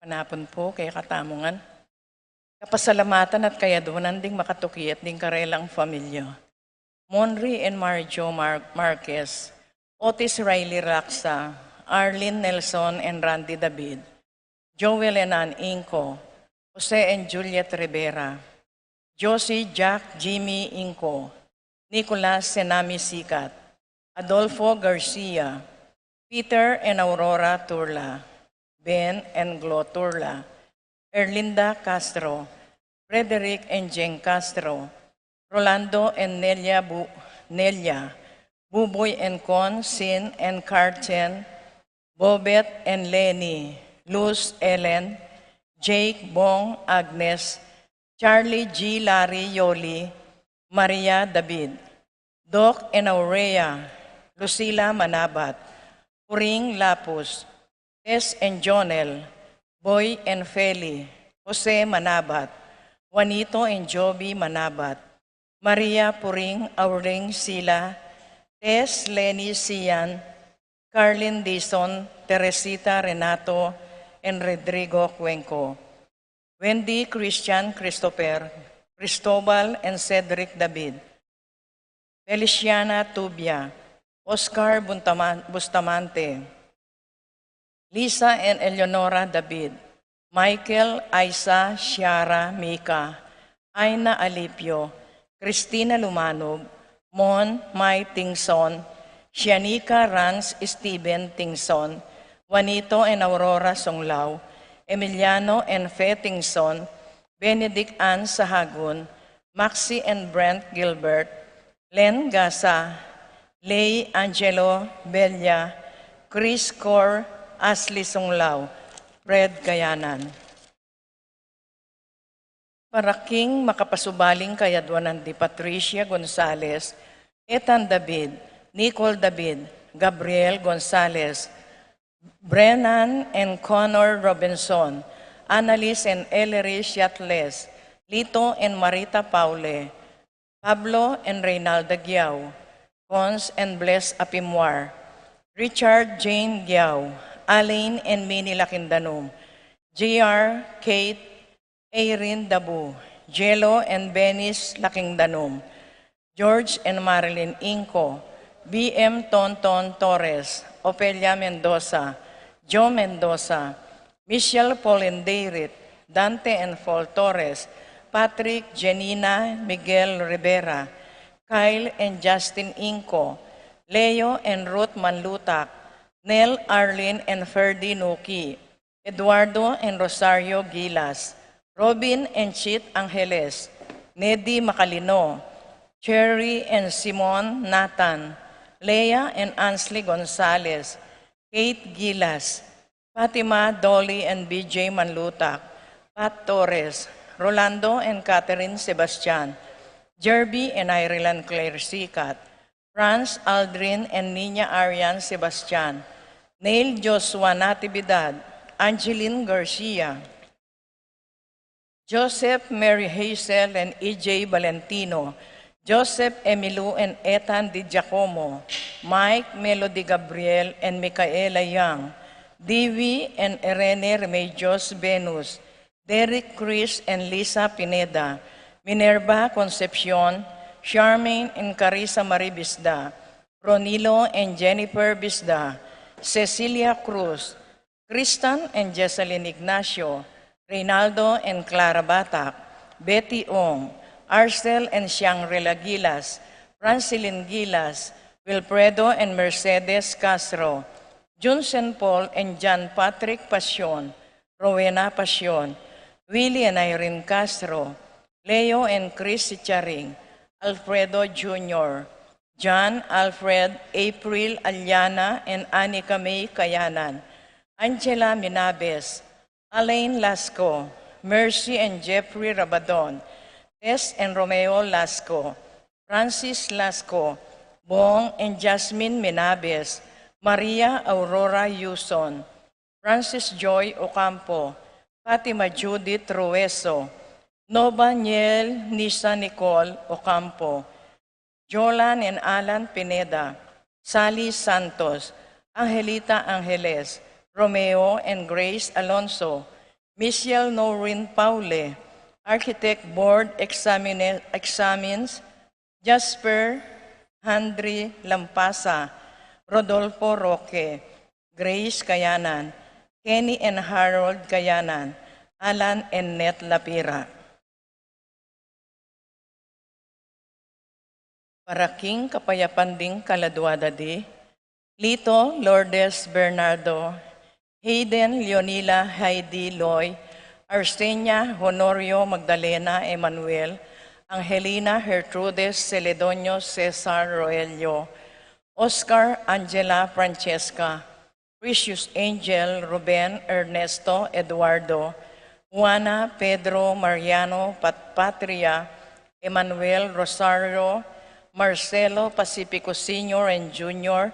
Panapon po kay katamungan. Kapasalamatan at kayadunan ding makatuki at ding karelang pamilya. Monri and Marjo Marquez, Otis Riley Raxa, Arlene Nelson and Randy David, Joel and Ann Inco, Jose and Juliet Rivera, Josie Jack Jimmy Inco, Nicolas Senami Sikat, Adolfo Garcia, Peter and Aurora Turla, Ben and Glo Turla, Erlinda Castro, Frederick and Jen Castro, Rolando and Nelia, Buboy and Con, Sin and Carten, Bobet and Lenny, Luz Ellen, Jake Bong Agnes, Charlie G. Larry Yoli, Maria David, Doc and Aurea, Lucila Manabat, Puring Lapus, Tess and Jonel, Boy and Feli, Jose Manabat, Juanito and Joby Manabat, Maria Puring Auring Sila, Tess Lenny Sian, Carlin Dison, Teresita Renato, and Rodrigo Cuenco, Wendy Christian Christopher, Cristobal and Cedric David, Feliciana Tubia, Oscar Bustamante, Lisa and Eleonora David, Michael, Isa, Shiara, Mika, Aina Alipio, Cristina Lumanog, Mon, Mai Tingson, Shianika Rans Steven Tingson, Juanito and Aurora Songlao, Emiliano and Fetingson, Benedict Ann Sahagun, Maxi and Brent Gilbert, Len Gasa, Lay Angelo Belia, Chris Cor, Ashley Songlao, Fred Gayanan. Paraking makapasubaling kayadwanan di Patricia Gonzales, Ethan David, Nicole David, Gabriel Gonzales, Brennan and Connor Robinson, Annalise and Ellery Shatles, Lito and Marita Paule, Pablo and Reynalda Giao, Cons and Bless Apimwar, Richard Jane Giao, Alain and Minnie Lakindanum, JR, Kate, Erin Dabu, Jello and Benis Lakingdanum, George and Marilyn Inco, BM Tonton Torres, Opelia Mendoza, Joe Mendoza, Michelle Polendeirit, Dante and Fall Torres, Patrick, Janina, Miguel Rivera, Kyle and Justin Inco, Leo and Ruth Manlutak, Nel, Arlene and Ferdy Nuki, Eduardo and Rosario Gilas, Robin and Chit Angeles, Neddy Macalino, Cherry and Simon Nathan, Leah and Ansley Gonzalez, Kate Gilas, Fatima, Dolly and BJ Manlutak, Pat Torres, Rolando and Catherine Sebastian, Jerby and Ireland Claire Sikat, Franz Aldrin and Nina Arian Sebastian, Neil Joshua Natividad, Angeline Garcia, Joseph Mary Hazel and EJ Valentino, Joseph Emilu and Ethan Di Giacomo, Mike Melody Gabriel and Micaela Young, Divi and Irene Remedios Venus, Derek Chris and Lisa Pineda, Minerva Concepcion, Charmaine and Carissa Marie Bisda, Ronilo and Jennifer Bisda, Cecilia Cruz, Kristan and Jessalyn Ignacio, Reynaldo and Clara Batak, Betty Ong, Arcel and Shangri-La Gilas, Francilyn Gilas, Wilfredo and Mercedes Castro, Junsen Paul and John Patrick Passion, Rowena Passion, Willie and Irene Castro, Leo and Chris Charing, Alfredo Jr., John, Alfred, April, Aliana, and Anika May Kayanan, Angela Minabes, Alain Lasco, Mercy and Jeffrey Rabadon, Tess and Romeo Lasco, Francis Lasco, Bong and Jasmine Minabes, Maria Aurora Yuson, Francis Joy Ocampo, Fatima Judith Rueso, Nova Niel Nisa Nicole Ocampo, Jolan and Alan Pineda, Sally Santos, Angelita Angeles, Romeo and Grace Alonso, Michelle Noreen Paule, Architect Board Examines, Jasper Handry Lampasa, Rodolfo Roque, Grace Kayanan, Kenny and Harold Kayanan, Alan and Net Lapira. Paraking kapayapan ding kaladwada di, Lito Lourdes Bernardo, Hayden Leonila Heidi Loy, Arsenia Honorio Magdalena Emanuel, Angelina Gertrudes Celedonio Cesar Roelio, Oscar Angela Francesca, Precious Angel Ruben Ernesto Eduardo, Juana Pedro Mariano Patria, Emmanuel Rosario, Marcelo Pacifico Sr. and Jr.,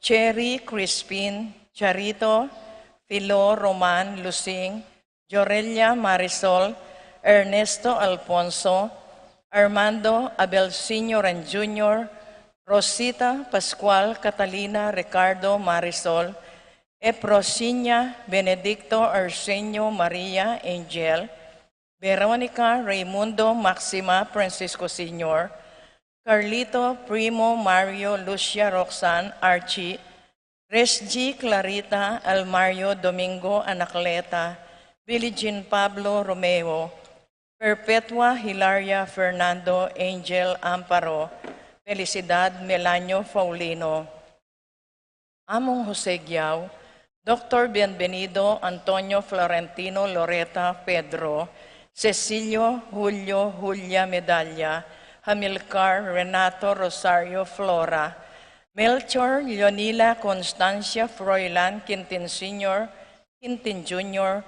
Cherry Crispin, Charito, Philo Roman Lusing, Jorelia Marisol, Ernesto Alfonso, Armando Abel Sr. and Jr., Rosita Pascual Catalina Ricardo Marisol, Eprosinia Benedicto Arsenio Maria Angel, Veronica Raimundo Maxima Francisco Sr., Carlito Primo Mario Lucia Roxanne Archie, Resg Clarita Almario Domingo Anacleta, Billie Jean Pablo Romeo, Perpetua Hilaria Fernando Angel Amparo, Felicidad Melanio Faulino, Among Jose Giao, Dr. Bienvenido Antonio Florentino Loreta Pedro, Cecilio Julio Julia Medalla, Hamilcar Renato Rosario Flora, Melchor Leonila Constancia Froilan Quintin Sr., Quintin Jr.,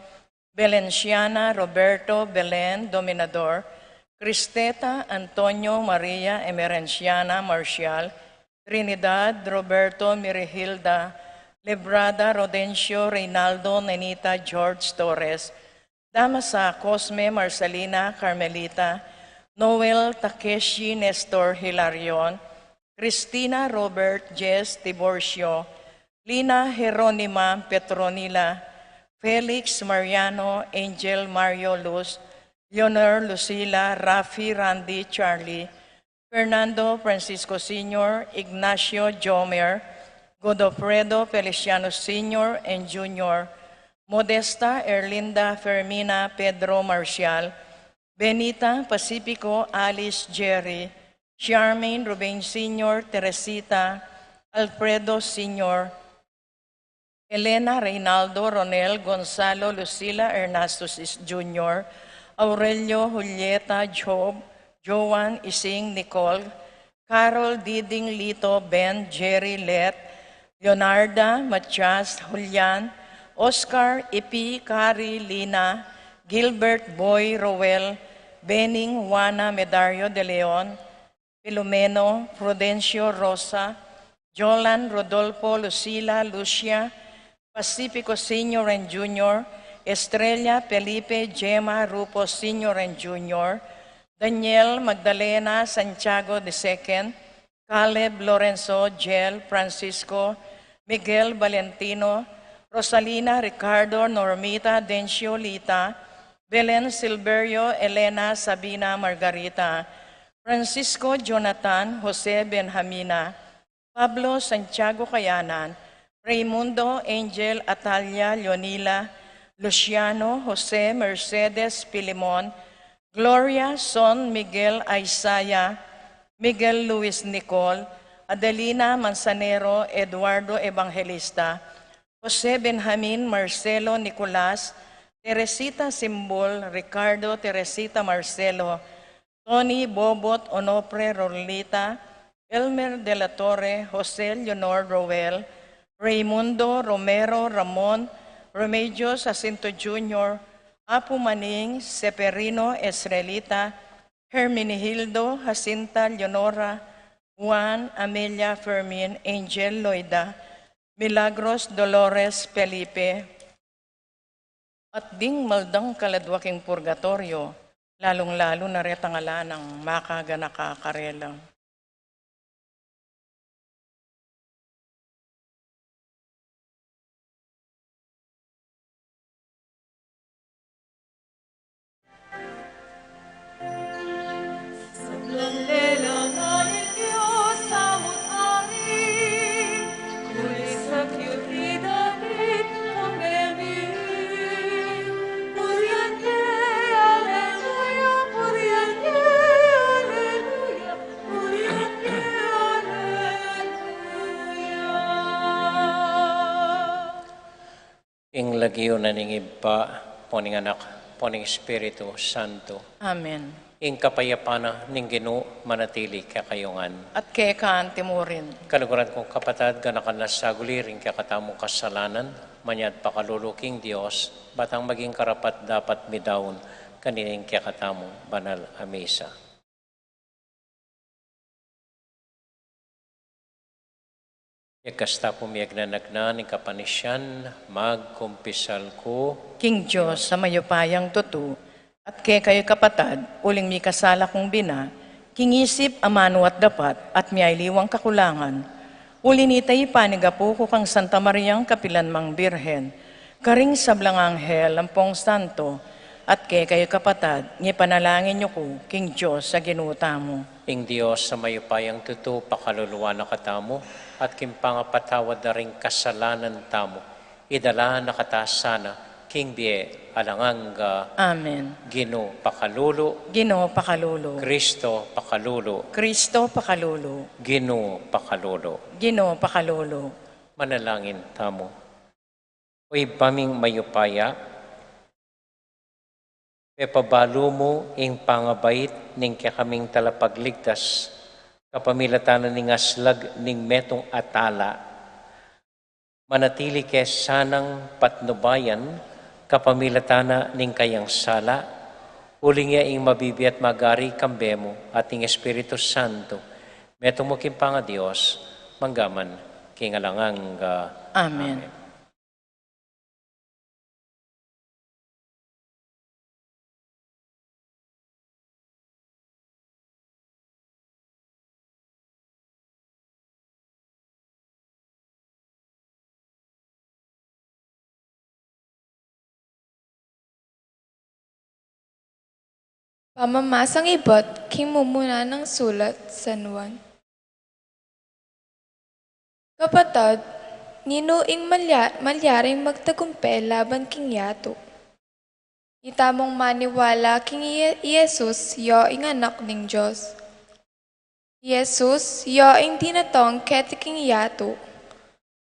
Belenciana Roberto Belen Dominador, Cristeta Antonio Maria Emerenciana Marcial, Trinidad Roberto Mirihilda, Lebrada Rodencio Reynaldo Nenita George Torres, Damasa Cosme Marcelina Carmelita, Noel Takeshi Nestor Hilarion, Cristina Robert Jess Tiborcio, Lina Jeronima Petronila, Felix Mariano Angel Mario Luz, Leonor Lucila Rafi Randy Charlie, Fernando Francisco Sr., Ignacio Jomer, Godofredo Feliciano Sr. and Jr., Modesta Erlinda Fermina Pedro Marcial, Benita Pacifico Alice Jerry, Charmaine Ruben Sr., Teresita, Alfredo Sr., Elena Reynaldo Ronel Gonzalo Lucila Ernesto Jr., Aurelio Julieta Job, Joan Ising Nicole, Carol Diding Lito Ben Jerry Let, Leonarda Matias Julian, Oscar Ipi Cari Lina, Gilbert Boy Roel, Bening Juana Medario de Leon, Filomeno Prudencio Rosa, Jolan Rodolfo Lucila Lucia, Pacifico Sr. and Jr., Estrella Felipe Gemma Rupo Sr. and Jr., Daniel Magdalena Santiago II, Caleb Lorenzo Gel Francisco, Miguel Valentino, Rosalina Ricardo Normita Dencio Lita, Belen Silverio Elena Sabina Margarita, Francisco Jonathan Jose Benjamina, Pablo Santiago Cayanan, Raimundo Angel Atalia Leonila, Luciano Jose Mercedes Pilimon, Gloria Son Miguel Aisaya, Miguel Luis Nicol, Adelina Manzanero Eduardo Evangelista, Jose Benjamin Marcelo Nicolas, Teresita Simbol, Ricardo Teresita Marcelo, Tony Bobot Onopre Rolita, Elmer de la Torre, Jose Leonor Roel, Raimundo Romero Ramon, Remedios Jacinto Jr., Apu Maning Seperino Esrelita, Herminihildo Jacinta Leonora, Juan Amelia Fermin Angel Loida, Milagros Dolores Felipe, at ding maldang kaladwaking purgatorio, lalong-lalo na retangala ng makaga nakakarelang. Ing lagyo naningib pa, poning anak, poning Espiritu Santo. Amen. Ing kapayapana ning Ginoo manatili kakayungan. At kekaan timurin. Kaluguran kong kapatad, ganakan na saguliring kakatamo kasalanan, manyad pakaluluking Diyos, batang maging karapat dapat midawon, kanining kakatamo banal a misa. Ikasta pumiyag na nagnan, kapanisyan, magkumpisal ko. King Diyos sa mayupayang tutu, at kay kayo kapatad, uling mi kasala kong bina, kingisip amano at dapat, at miyay liwang kakulangan. Uli nitay panigapo ko kang Santa Mariang Kapilanmang Birhen, karing sablang anghel ampong santo, at kay kayo kapatad, panalangin niyo ko, King Diyos sa ginuta mo. Ing Diyos sa mayupayang tutu, pakaluluwa na katamo, at kimpangapatawad na rin kasalanan tamo. Idala na katasana, King Bie, alanganga. Amen. Ginoo pakalulo. Ginoo pakalulo. Kristo pakalulo. Kristo pakalulo. Ginoo pakalulo. Ginoo pakalulo. Manalangin tamo. Uy paming mayupaya, pepabalo mo ing pangabait ning kaming talapagligtas, kapamilatanan ning aslag ning metong atala, manatili kay sanang patnubayan, kapamilatana ning kayang sala, uling ing mabibiyat magari kambemo ating Espiritu Santo, metong mo kimpanga Diyos, manggaman kingalangang Amen. Pamamasang ibot, king mumuna ng sulat, San Juan. Kapatad, ninuing malyaring magtagumpay laban king yato. Itamong maniwala king Yesus, yo ing anak ning Diyos. Yesus, yo ing dinatong keti king yato.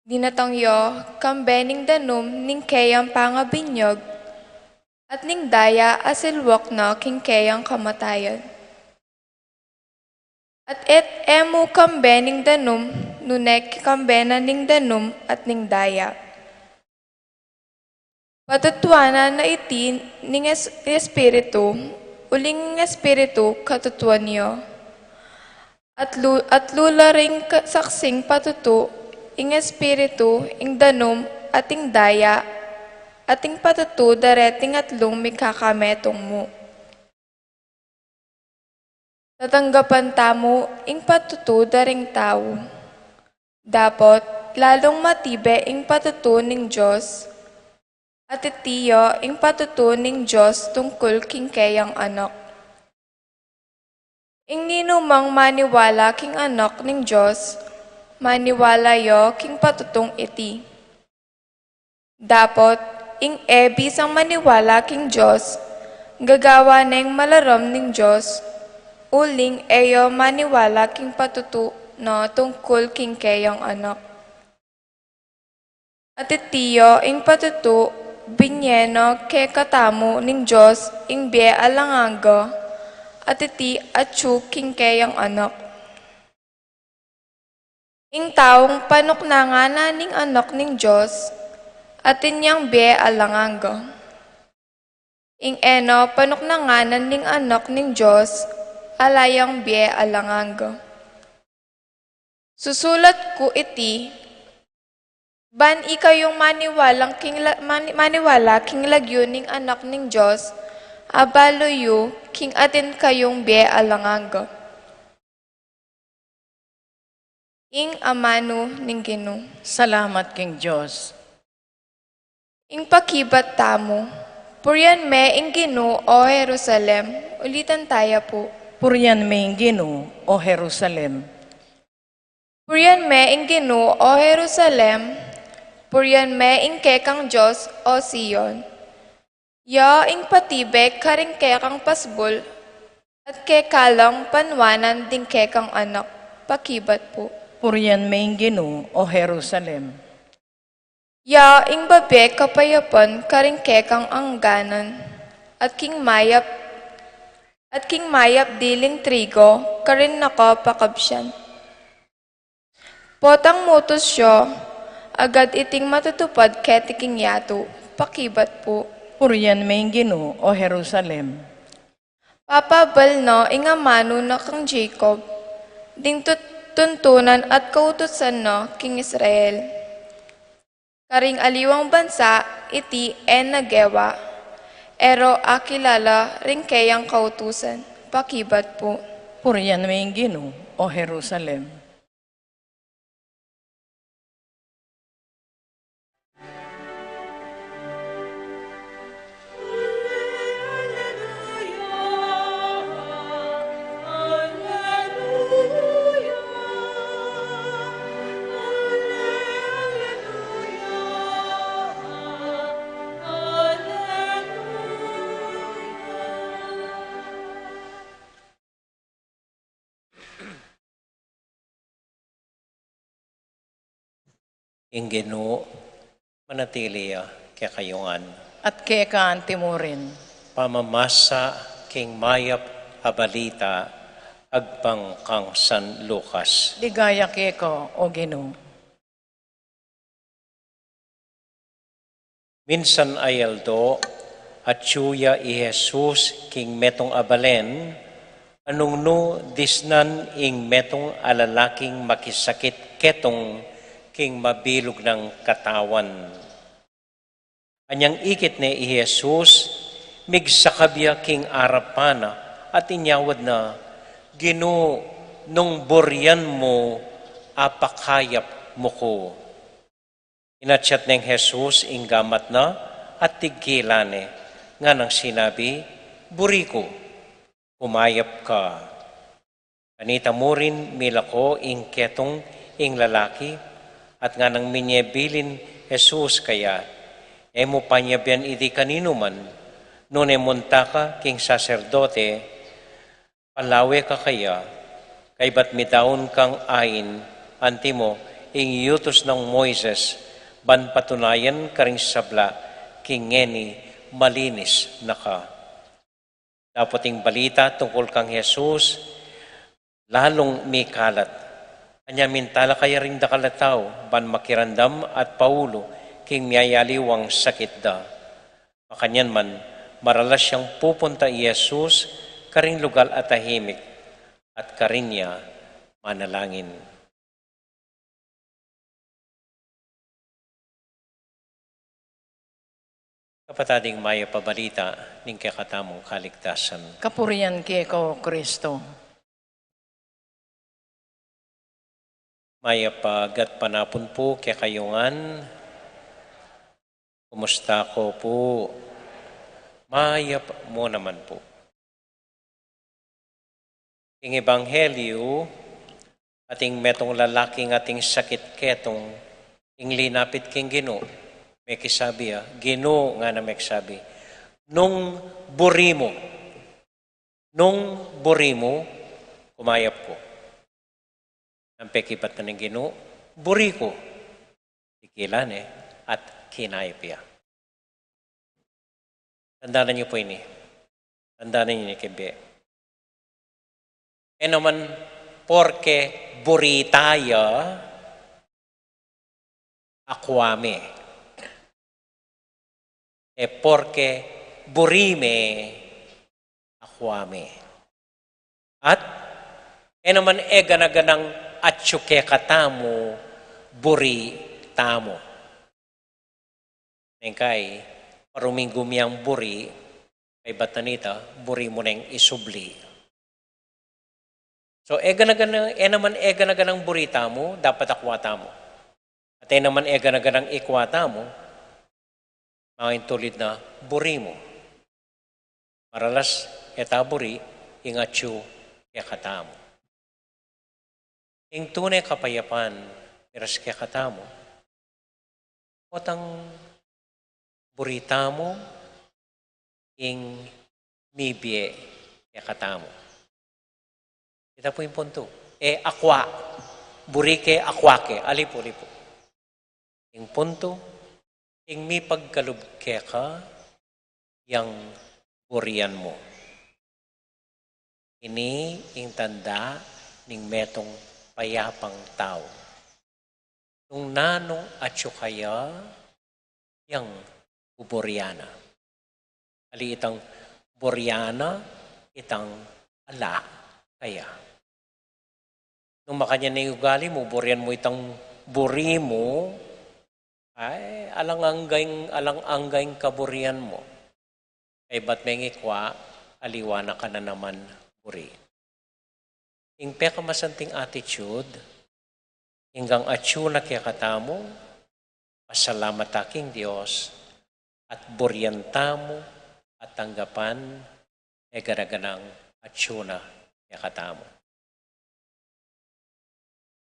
Dinatong yo, kambening danum ning kayang pangabinyog, at ning daya asilwak na king kayang kamatayan. At emu kambening danum, nunek kambena ning danum at ning daya. Patutuanan na iti ning espiritu, uling espiritu katutuan niyo. At lula ring saksing patutu, ing espiritu, ing danum, at ing daya, at ing patutu dareting atlong mikakametong mo. Tatanggapan tamo ing patutu daring tao. Dapat lalong matibe ing patutu ning Diyos, at itiyo ing patutu ning Diyos tungkol king kayang anak. Ing ninumang maniwala king anak ning Diyos, maniwala yo king patutong iti. Dapat ing bisang maniwala king Diyos, gagawa na ing malaram ning Diyos, uling eyo maniwala king patutu no tungkol king kayang anak. At itiyo ing patutu binyeno ke katamu ning Diyos ing biye alangaga, at iti atsu king kayang anak. Ing taong panuknangana ning anak ning Diyos, at inyang biye alangaga. Ing eno panuknanganan ning anak ning Diyos, alayang biye alangaga. Susulat ko iti, ban ikayong maniwala king lagyo ning anak ning Diyos, abalo yu king atin kayong biye alangaga. Ing amano ning Ginoo. Salamat king Diyos. Ing pakibat tamo, puryan me ing Ginoo o Jerusalem, ulitan tayo po. Purian may Ginoo, o Jerusalem. Puryan me ing Ginoo o Jerusalem, puryan me ing kekang Diyos o Sion. Ya ing patibek karing kekang pasbol, at kekalang panwanan ding kekang anak, pakibat po. Purian may Ginoo, o Jerusalem. Ya ing babe kapayapan karing kekang angganan, at king mayap diling trigo, karin nakapakabsyan. Potang mutos siya, agad iting matutupad ketiking yato, pakibat po. Purian may Ginoo, o Jerusalem. Papabal no ing amano na kang Jacob, ding tuntunan at kautusan no king Israel. Karing aliwang bansa, iti nagewa, ero akilala ring kayang kautusan, pakibat po. Purian may Ginoo, o Jerusalem. ing Ginoo, panatili kaya kayungan. At kekaan timurin. Pamamasa king mayap abalita agbang kang San Lucas. Ligaya keko o Ginoo. Minsan ay aldo at suya i Jesus king metong abalen anong no disnan ing metong alalaking makisakit ketong king mabilog ng katawan. Anyang ikit ni i Jesus migsakabya king arapana at inyawad na Ginoo nung boryan mo apakayap mo ko. Inatyat ng Jesus ing gamat na at tigkilane nga nang sinabi, Buriko, kumayap ka. Kanita mo rin milako ing ketong ing lalaki at nga nang minyebilin Jesus kaya, emo panyabyan idi kanino man, nune munta ka king saserdote, palawe ka kaya, kay ba't mitaon kang ain, antimo, ing yutos ng Moises, ban patunayan karing sabla, kingeni malinis na ka. Dapating balita tungkol kang Jesus, lalong may kalat. Anya mintala kaya ring dakalataw, ban makirandam at paulo, king miyayaliwang sakit da. Makanyan man, maralas siyang pupunta i Jesus, karing lugal at tahimik, at karinya manalangin. Kapatading maya pabalita ning kakatamong kaligtasan. Kapurian keko Kristo. Maya pagat panapon po kaya kayungan. Kumusta ko po? Maya mo naman po. Ing ebanghelyo, ating metong lalaking ating sakit ketong, ing linapit king Ginoo. May kisabi Ginoo nga na may kisabi, nung burimo, kumayap ko. Ang pekipat na ng Ginoo, buri ko, ikilan at kinayap ya. Tandaan niyo po ini. Tandaan niyo ni Kebe. E naman, porque buritaya, akwame. E porque burime akwame. At naman ganaganang atsuke katamo buri tamo. Nengkay paruming gumiyang buri kay batanita buri mo neng isubli. So ganaganang buri tamo dapat akwa tamo. At naman ganaganang ikwa tamo mga tulid na buri mo. Maralas etaburi ingatsu kaya katamo. Ing tunay kapayapan miras kaya katamo. Otang burita mo ing mibye kaya katamo. Ito po yung punto. Akwa. Burike akwake. Alipo. Yung punto ing mi pagkalubke ka, yang burian mo. Ini ing tanda ning metong payapang tao. Nung nanong atyo kaya, yang buburiana. Ali itang buriana, itang ala kaya. Nung makanya na ugali mo, burian mo itang buri mo, ay, alang-anggaing kaburian mo. Ay ba't may ngikwa, aliwana ka na naman buri. Ing pekamasanting attitude, hinggang atyo na kaya katamo, pasalamat aking Diyos, at burian tamo, at tanggapan, garaganang atyo na kaya katamo.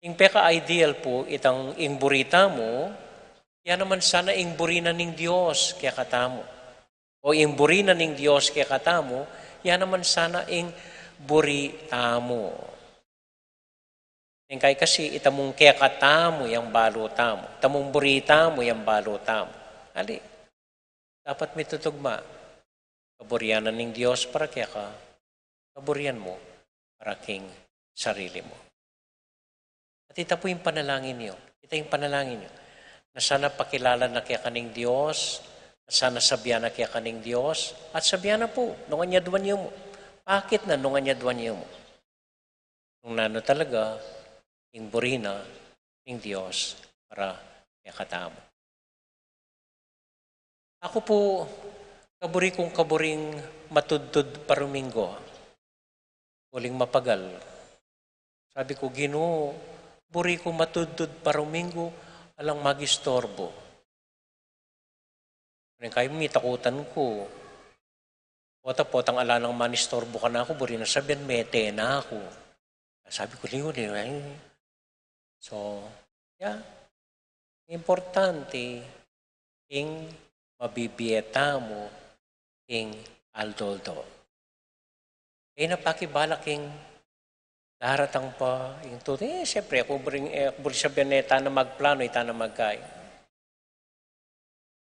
Ing peka-ideal po, itang ing burita mo, yan naman sana ing burina ning Diyos kaya katamo. O ing burina ning Diyos kaya katamo, yan naman sana ing buritamo. Yung kay kasi itamong kekata mo yung balota mo. Itamong burita mo yung balota mo. Ali, dapat may tutugma. Kaburyanan ng Diyos para kaya ka. Kaburyan mo para king sarili mo. At ito po yung panalangin niyo. Ito yung panalangin niyo. Na sana pakilala na kaya kaning Diyos, na sana sabihan na kaya kaning Diyos, at sabihan na po, nungan niya duwan niyo mo. Bakit na nungan niya duwan niyo mo? Nung nano talaga, yung burina, yung Diyos, para kaya katamo. Ako po, kaburi kong kaburing matudtod paruminggo. Huling mapagal. Sabi ko, Ginoo, buri ko matudtod paruminggo, alang magistorbo. Kayo mitakutan ko. Potang ala ng manistorbo ka na ako, buri na sabihan, mete na ako. Sabi ko, liwan. So, yeah. Importante, ing mabibieta mo, ing aldoldo. Napakibala king daratang pa, ing tuto. Siyempre, ako buri sabihan na magplano, ita na magkay.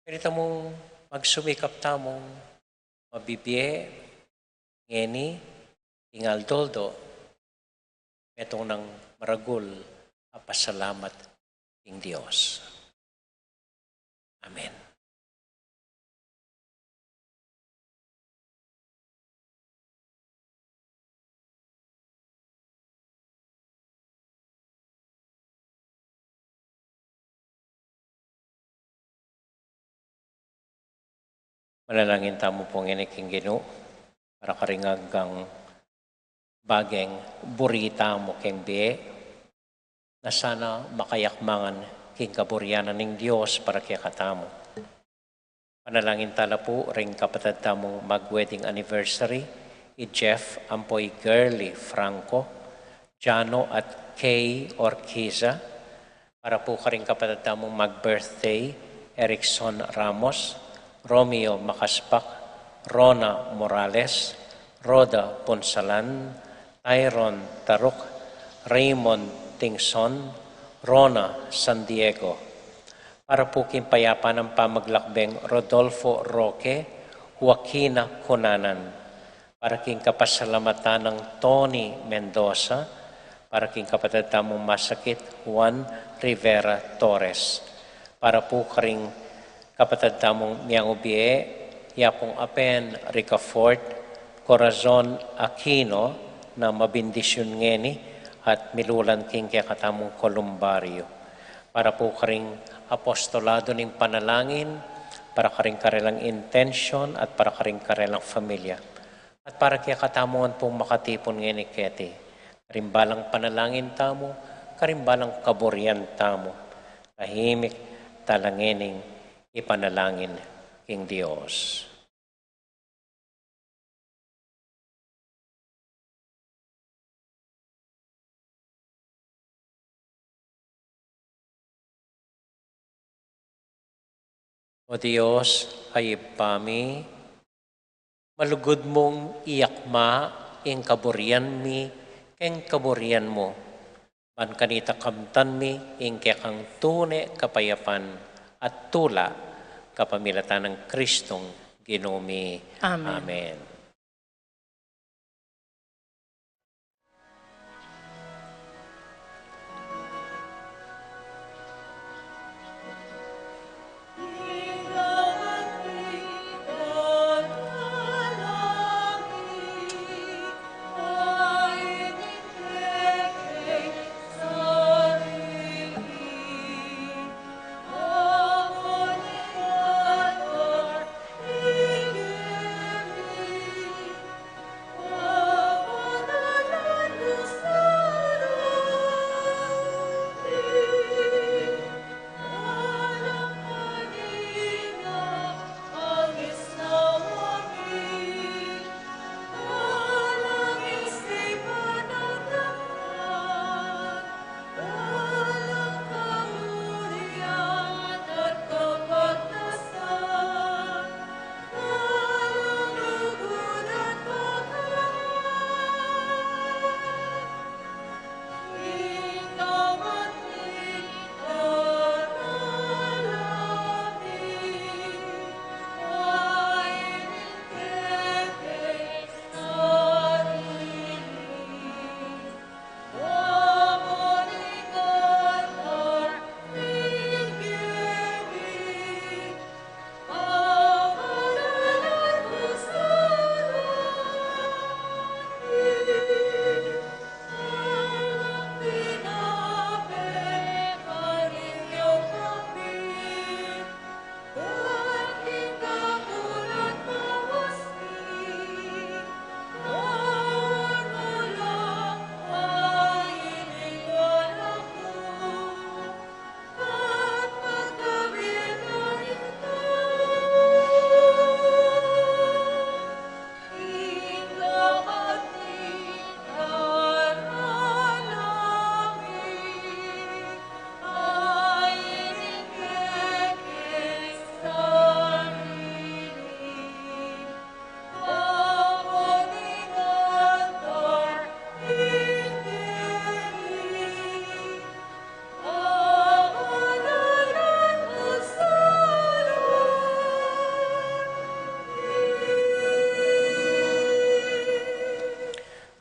Pero mong magsumikap tamong mabibiye, ngeni, ing aldoldo, etong ng maragul, pasalamat ng Diyos. Amen. Manalangin tamo pong iniking Ginoo para karingagang bageng burita mo keng biye na sana makayakmangan king kaburyanan ng Diyos para kaya katamo. Panalangin tala po ring kapatid tamong mag-wedding anniversary i Jeff Ampoy Girly Franco, Jano at Kay Orquiza, para po karing kapatid tamong mag-birthday Erickson Ramos, Romeo Makaspak, Rona Morales, Roda Ponsalan, Tyron Taruk, Raymond Tingson, Rona San Diego. Para po kimpayapa ng pamaglakbeng Rodolfo Roque, Joaquina Cunanan. Para king kapasalamatan ng Tony Mendoza. Para king kapatid tamong masakit Juan Rivera Torres. Para po karing kapatid tamong Miang Ubie, Yapong Apen, Rica Fort, Corazon Aquino, na mabindisyon ngeni, at milulan king kaya katamong Columbario. Para po karing apostolado ng panalangin, para karing karelang intention, at para karing karelang familia. At para kaya katamongan pong makatipon ngeni keti, karimbalang panalangin tamo, karimbalang kaburyan tamo, tahimik talangining ipanalangin king Diyos. O Diyos, hayip pami, malugod mong iyakma ing kaburyan mi, keng kaburyan mo. Ban kanita kamtan mi, ing kekang tune kapayapan, at tula kapamilatan ng Kristong Ginoo. Amen. Amen.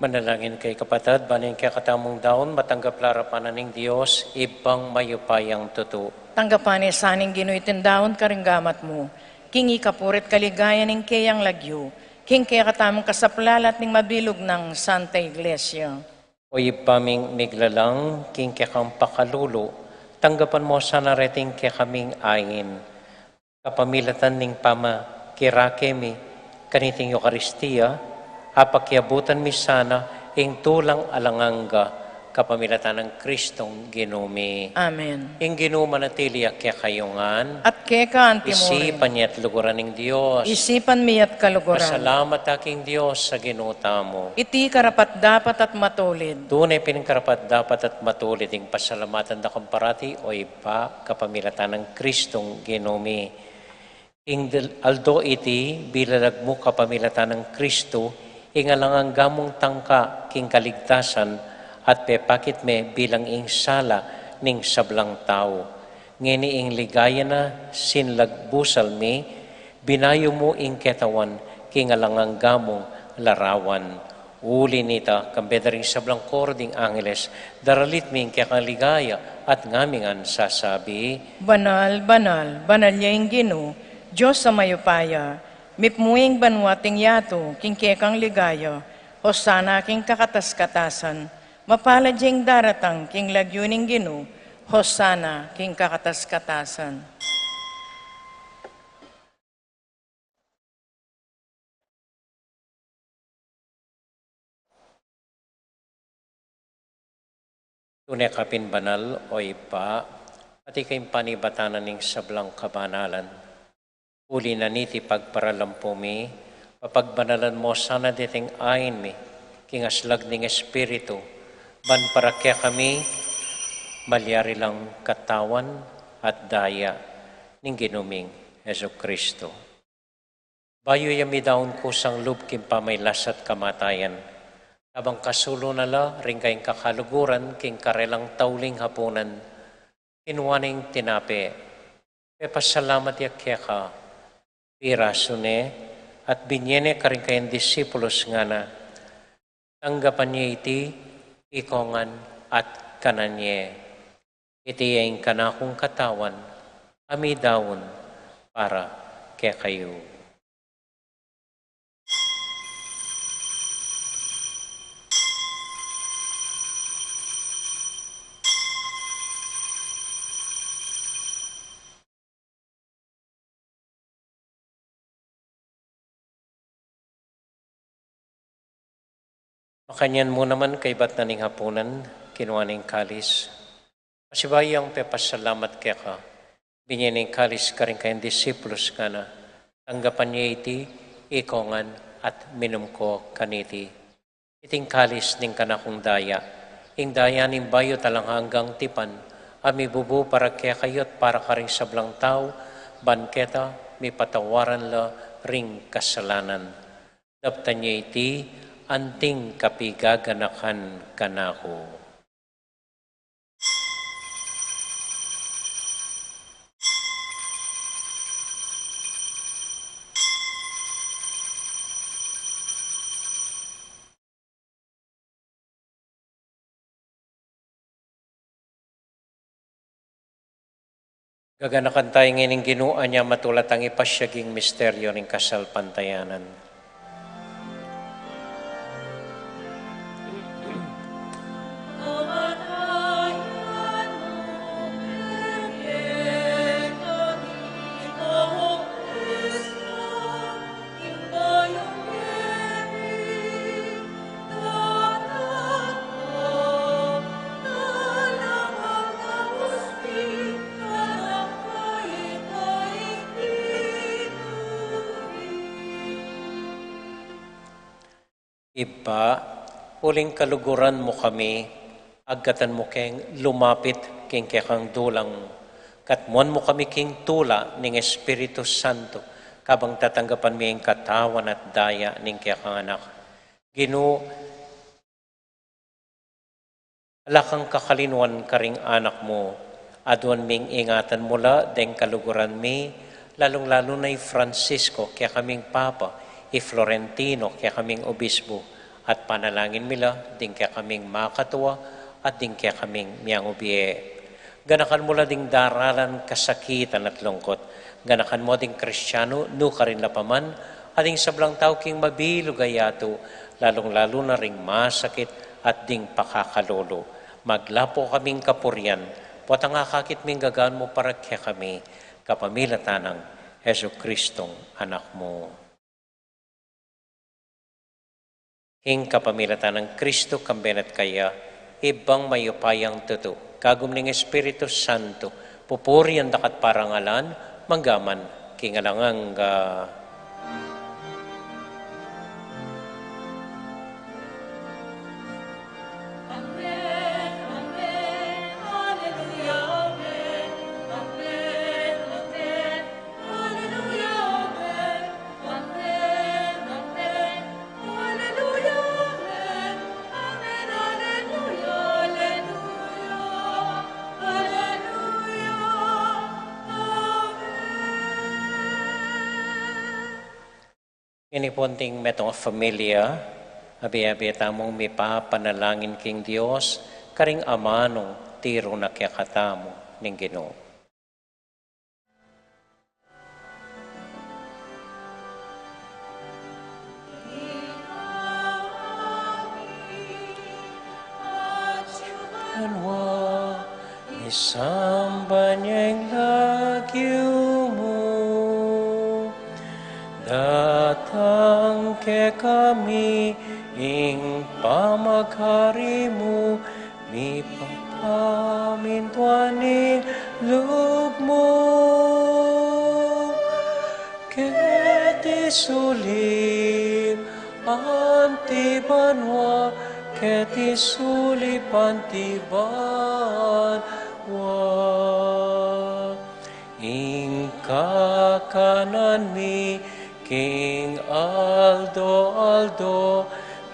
Manalangin kay kapatid, baning kay katamong daon, matanggap larapanan ng Diyos, ibang mayupayang tuto. Tanggapan ni saning ginuitindawon karinggamat mo. King ikapurit kaligaya ning kayang lagyo. King kaya katamong kasaplalat ning mabilog ng Santa Iglesia. O ipaming miglalang, king kaya kang pakalulo, tanggapan mo sa narating kaya kaming ayin. Kapamilatan ning pama kirakemi, kaniting Eucharistia, apakyabutan mi sana, ing tulang alanganga, kapamilatan ng Kristong ginumi. Amen. Ing ginuma na tiliyak kaya kayungan, At keka antimore. isipan niya at luguran ng Diyos. Isipan mi at kaluguran. Pasalamat aking Diyos sa ginuta mo. Iti karapat dapat at matulid. Tunay piningkarapat dapat at matulid ing pasalamatan da kamparati o iba kapamilatan ng Kristong ginumi. Ing aldo iti bilalag mo kapamilatan ng Kristo, ing alangang gamong tangka king kaligtasan at pepakit me bilang ing sala ning sablang tao. Ngeni ing ligaya na sinlagbusal mi, binayo mo ing ketawan king alangang gamong larawan. Uli nita, kambedaring sablang kording angeles, daralit mi ing kakaligaya at ngamingan sasabi, Banal, banal, banal niya ing Ginoo, Diyos sa mayupaya, mipmuing banwating yato, king kekang ligaya, hosana king kakatas-katasan, mapalad jing daratang king lagyuning Ginoo, hosana king kakatas-katasan. tunay kapin banal o ipa, pati kayong panibatanan ning sablang kabanalan. Uli na niti pagparalampo mi, papagbanalan mo sana diting ayin mi, kingaslag ning Espiritu, ban para kaya kami, malyari lang katawan at daya ning ginuming Heso Kristo. Bayo yami daon kusang lubkim pa may lasat kamatayan, habang kasulo nala ring kayong kakaluguran king karelang tauling hapunan, kinuwaning tinape, pasalamat yak kaya ka, pirasune, at binyene ka rin kayong disipulos nga na, tanggapan niya iti, ikongan at kananye. Iti yung kanakong katawan, ami daon para kaya kayo. Makanyan mo naman kay ba't naning hapunan, kinuha ning kalis. Masibayang pepasalamat kaya ka, binyaning kalis ka rin kayong disipulos ka na, tanggapan niya iti, ikongan at minum ko kaniti. Iting kalis ning kanakong daya, ing daya ning bayo talang hanggang tipan, ami bubu para kaya kayot para ka rin sablang tao, banketa, mi patawaran la ring kasalanan. Daptan niya iti, anting kapigaganakan kanako. Gaganakan tayo ngayon Ginoo niya matulat ang ipasyaging misteryo ng kasal pantayanan. Iba, uling kaluguran mo kami, agatan mo keng lumapit king kekang dulang, katmuan mo kami king tula ning Espiritu Santo, kabang tatanggapan mi ang katawan at daya ning kekang anak. Ginoo, alakang kakalinuan karing anak mo, aduan ming ingatan mula deng kaluguran mi, lalong-lalo na Francisco, kaya kaming Papa, Florentino, kaya kaming Obispo, at panalangin mila, din kaya kaming makatuwa, at din kaya kaming miyang ubiye. Ganakan mo ding daralan kasakitan at lungkot. Ganakan mo ding Kristyano, no ka rin lapaman, ading sablang tao king mabilog ayato, lalong-lalo na ring masakit at ding pakakalolo. Maglapo kaming kapuryan, puwat ang akakit ming gagaan mo para kaya kami, kapamilatan ng Heso Kristong anak mo. Hing kapamilatan ng Kristo kambenat kaya, ibang mayupayang tuto, kagum ning Espiritu Santo, pupuri ang dakat parangalan, manggaman, kingalangang inipunting metong familia, abi-abi tamong may papanalangin king Dios, karing amanong tiro na kayakatamo ning Ginoo. Anwa, isamba niyang lagyo mo, datang ke kami, ing pamaghari mo, mi papamintuaning loob mo. Keti sulip antibanwa, keti sulip antibanwa, ing kakanan mi, King Aldo,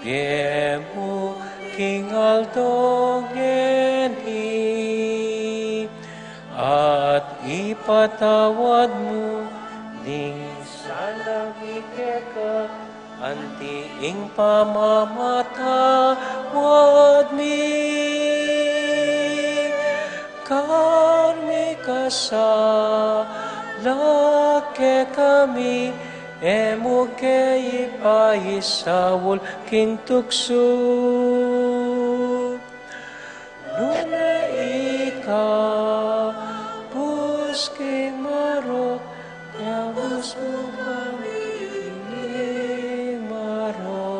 biemu King Aldo ngeni, at ipatawad mo, ding salang ikeka, anti ing pamamatawad mi. Karmi kasala ke kami, emo kay ipaisawol king tukso. Nuna ikaw, puski marok, yawos mo kami marok.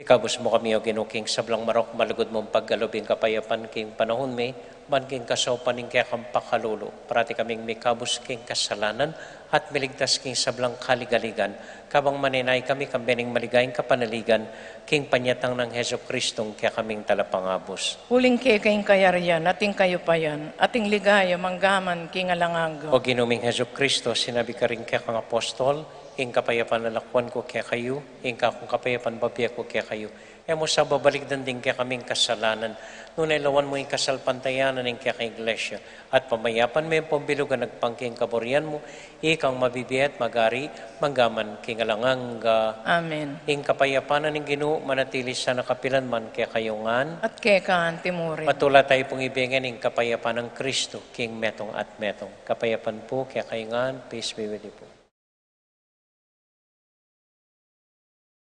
Ikabus mo kami o ginuking sablang marok, malugod mong paggalubing kapayapan king panahon may, man king kasopan ning kaya kang pakalulo. Parati kaming may kabus king kasalanan at miligtas king sablang kaligaligan. Kabang maninay kami kambening maligayang kapanaligan, king panyatang ng Heso Kristong kaya kaming talapangabos. Huling kayong kayarian, ating kayo pa yan, ating ligaya, manggaman, king alangago. O ginuming Heso Kristo, sinabi ka rin kaya kang apostol, ing kapayapan lalakwan ko kaya kayo, ing kakong kapayapan babiya ko kaya kayo. E mo sa babalik din kaya kaming kasalanan. Nung nailawan mo yung kasalpantayanan ng kaya kay iglesia. At pamayapan mo yung pambilugan nagpangking kaburian mo, ikang mabibiyat, magari, manggaman, kingalangang Amen. ing kapayapanan ng Ginoo manatili sa nakapilan man kaya kayungan. At kaya kaan timurin. Matula tayo pong ibigin ng kapayapan ng Kristo, king metong at metong. Kapayapan po kaya kayungan, peace be with you po.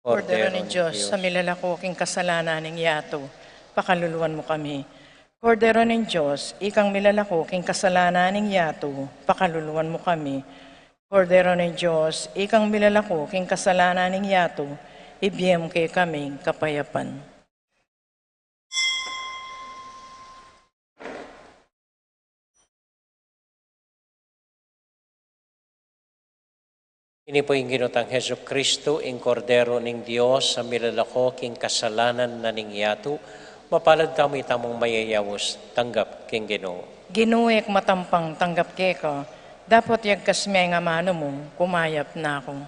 Kordero ni Diyos, sa milalakoking kasalanan ng yato, pakaluluan mo kami. Kordero ng Diyos, ikang milalakoking kasalanan ng yato, pakaluluan mo kami. Kordero ng Diyos, ikang milalakoking kasalanan ng yato, ibiyem kay kaming kapayapan. Ini po yung ginutang Heso Kristo, ing Kordero ning Diyos, sa milalako king kasalanan na ning yato, mapalad kami tamong mayayawos, tanggap king Ginoo. Ginuek matampang tanggap keka, dapat yagkas may nga mano mo, kumayap na ako.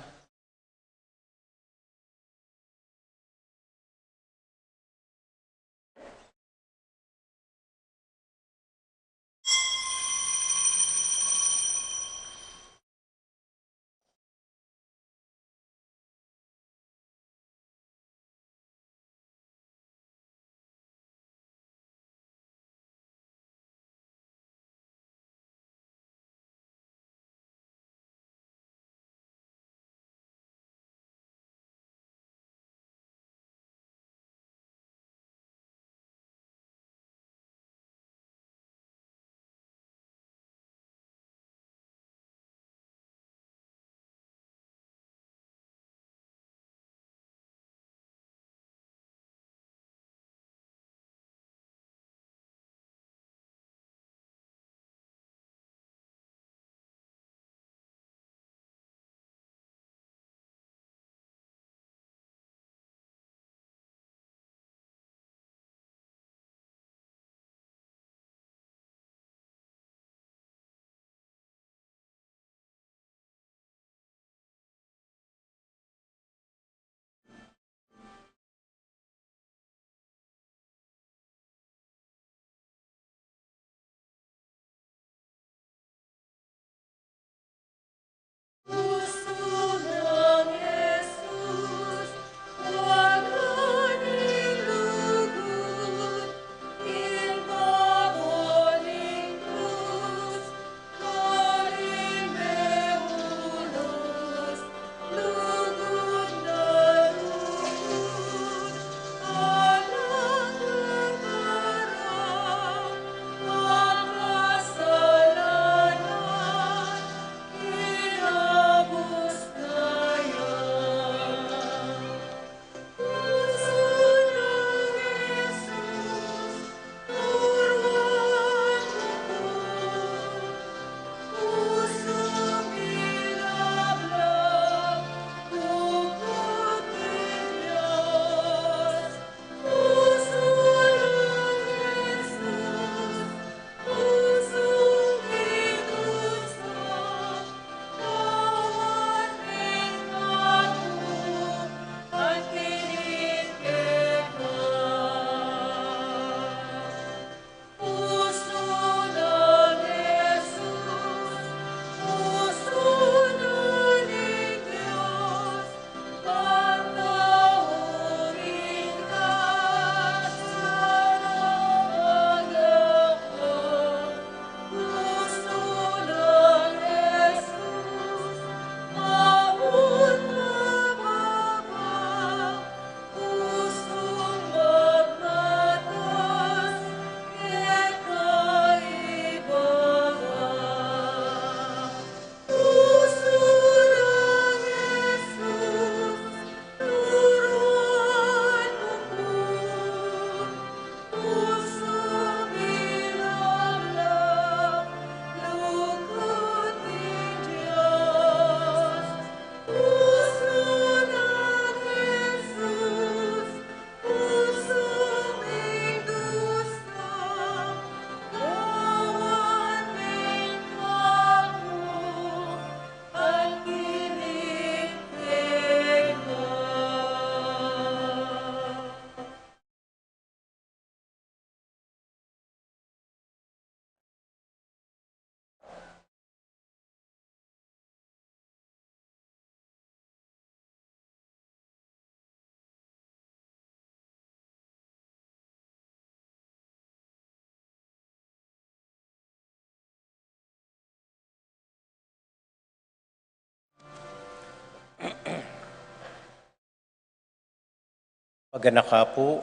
Paganaka po,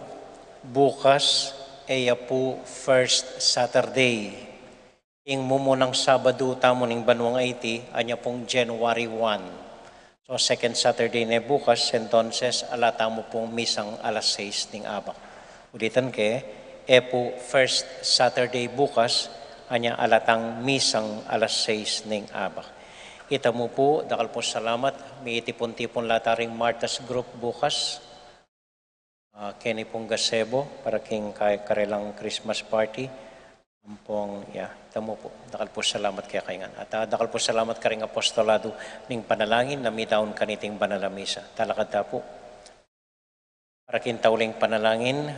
bukas ay po first Saturday. Ing mumunang Sabado tamo ning Banwang IT, anya pong January 1. So second Saturday na bukas, entonces alata mo pong misang alas 6 ning abak. Ulitan ke, po first Saturday bukas, anya alatang misang alas 6 ning abak. Kita mo po, dakal po salamat, may itipon-tipon lataring Martas Group bukas. Kenny pong Gasebo para king karelang Christmas party. Ampong, tamo po. Dakal po salamat kaya kaingan. At dakal po salamat ka rin apostolado ning panalangin na mitaon kaniting banalamisa. Talakad ta po. Para kintauling panalangin,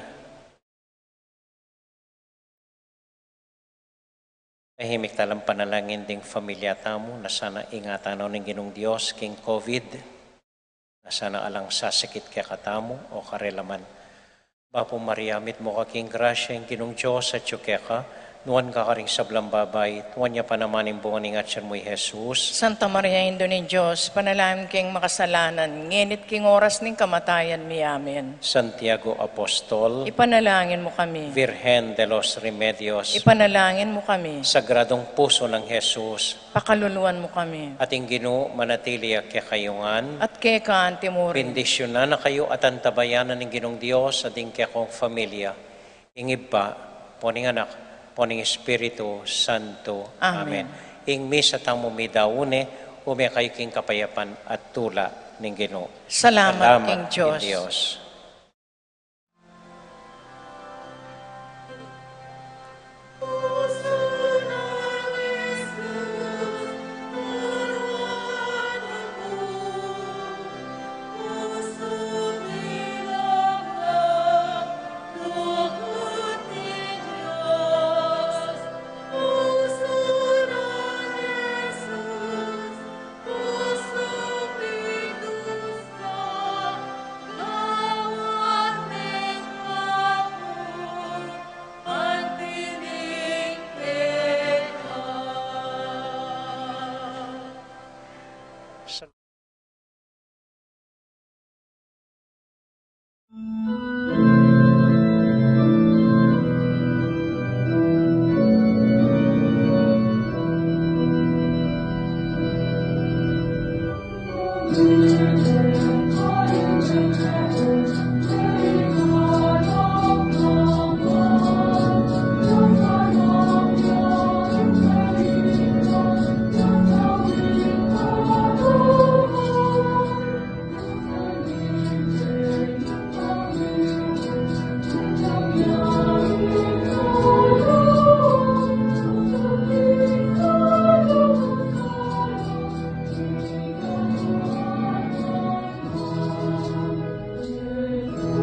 tahimik talang panalangin ding familia tamo na sana ingatan ng Ginong Diyos king COVID. Na sana alang sasakit kaya katamo o karelaman. Bapo Mariamit mo kaking grasya yung Ginong Diyos at ka, nuwan ka karing sablang babay, nuwan niya pa naman yung bunga ng atyan mo'y Jesus. Santa Maria, Indo ni Diyos, panalangin king makasalanan, nginit king oras ning kamatayan mi amen. Santiago Apostol, Ipanalangin mo kami. Virgen de los Remedios, Ipanalangin mo kami. Sagradong Puso ng Jesus, Pakaluluan mo kami. ating Ginoo manatili kaya kayungan, At kay ka antimurin. bendisyonan na kayo at antabayanan ng Ginong Diyos at kaya kong familia. Ingib pa, poning anak, poning Espiritu Santo. Amen. Ing misa tamo midaune, umya kayo king kapayapan at tula ng Ginoo. Salamat king Diyos. Diyos.